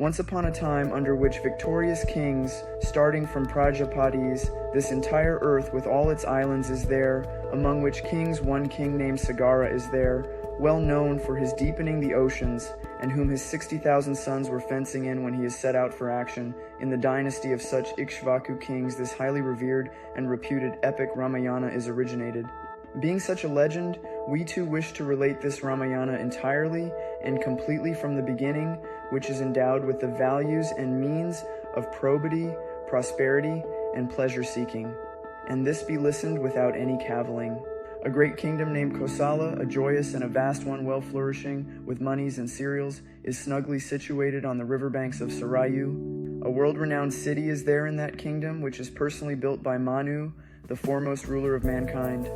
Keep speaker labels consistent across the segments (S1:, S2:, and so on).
S1: Once upon a time under which victorious kings, starting from Prajapatis, this entire earth with all its islands is there, among which kings one king named Sagara is there, well known for his deepening the oceans, and whom his 60,000 sons were fencing in when he is set out for action. In the dynasty of such Ikshvaku kings, this highly revered and reputed epic Ramayana is originated. Being such a legend, we too wish to relate this Ramayana entirely and completely from the beginning, which is endowed with the values and means of probity, prosperity, and pleasure-seeking. And this be listened without any cavilling. A great kingdom named Kosala, a joyous and a vast one well flourishing, with monies and cereals, is snugly situated on the riverbanks of Sarayu. A world-renowned city is there in that kingdom, which is personally built by Manu, the foremost ruler of mankind.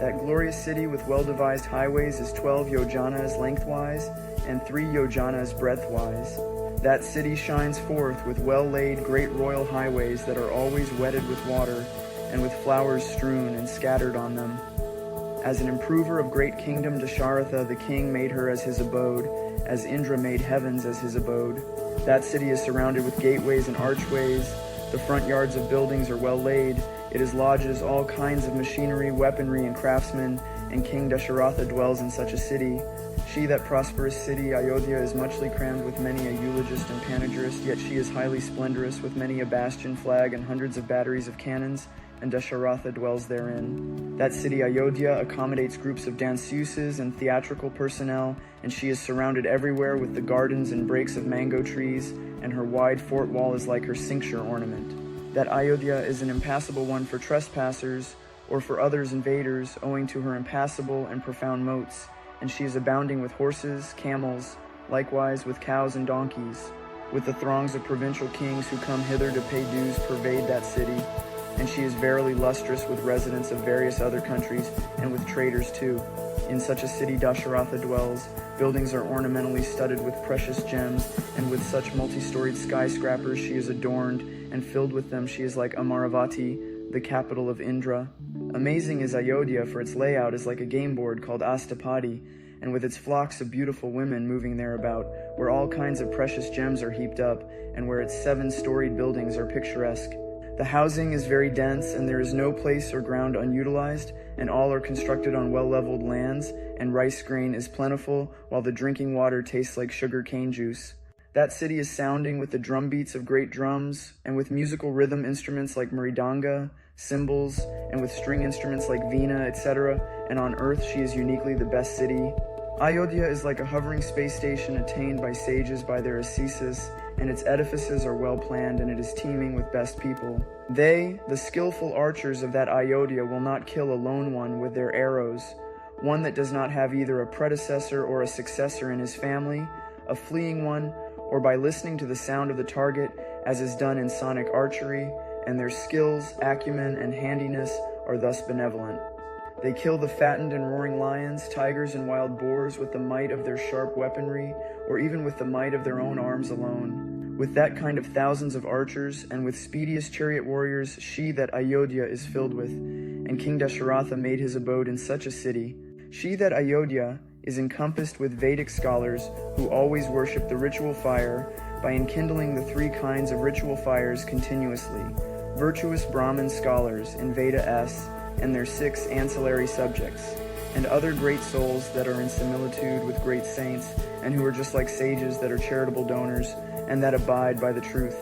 S1: That glorious city with well-devised highways is 12 yojanas lengthwise and 3 yojanas breadthwise. That city shines forth with well-laid great royal highways that are always wetted with water and with flowers strewn and scattered on them. As an improver of great kingdom Dasharatha, the king made her as his abode, as Indra made heavens as his abode. That city is surrounded with gateways and archways. The front yards of buildings are well laid. It is lodges all kinds of machinery, weaponry, and craftsmen, and King Dasharatha dwells in such a city. She, that prosperous city, Ayodhya, is muchly crammed with many a eulogist and panegyrist, yet she is highly splendorous, with many a bastion flag and hundreds of batteries of cannons, and Dasharatha dwells therein. That city, Ayodhya, accommodates groups of danseuses and theatrical personnel, and she is surrounded everywhere with the gardens and brakes of mango trees, and her wide fort wall is like her cincture ornament. That Ayodhya is an impassable one for trespassers, or for others invaders, owing to her impassable and profound moats, and she is abounding with horses, camels, likewise with cows and donkeys. With the throngs of provincial kings who come hither to pay dues pervade that city, and she is verily lustrous with residents of various other countries, and with traders too. In such a city Dasharatha dwells. Buildings are ornamentally studded with precious gems, and with such multi-storied skyscrapers she is adorned, and filled with them she is like Amaravati, the capital of Indra. Amazing is Ayodhya, for its layout is like a game board called Astapadi, and with its flocks of beautiful women moving thereabout, where all kinds of precious gems are heaped up, and where its 7-storied buildings are picturesque. The housing is very dense, and there is no place or ground unutilized, and all are constructed on well-leveled lands, and rice grain is plentiful, while the drinking water tastes like sugar cane juice. That city is sounding with the drum beats of great drums, and with musical rhythm instruments like mridanga, cymbals, and with string instruments like veena, etc., and on earth she is uniquely the best city. Ayodhya is like a hovering space station attained by sages by their ascesis, and its edifices are well planned, and it is teeming with best people. They, the skillful archers of that Ayodhya, will not kill a lone one with their arrows, one that does not have either a predecessor or a successor in his family, a fleeing one, or by listening to the sound of the target, as is done in sonic archery, and their skills, acumen, and handiness are thus benevolent. They kill the fattened and roaring lions, tigers, and wild boars with the might of their sharp weaponry, or even with the might of their own arms alone. With that kind of thousands of archers, and with speediest chariot warriors, she that Ayodhya is filled with, and King Dasharatha made his abode in such a city. She that Ayodhya is encompassed with Vedic scholars who always worship the ritual fire by enkindling the 3 kinds of ritual fires continuously. Virtuous Brahmin scholars in Veda S, and their 6 ancillary subjects, and other great souls that are in similitude with great saints, and who are just like sages that are charitable donors, and that abide by the truth.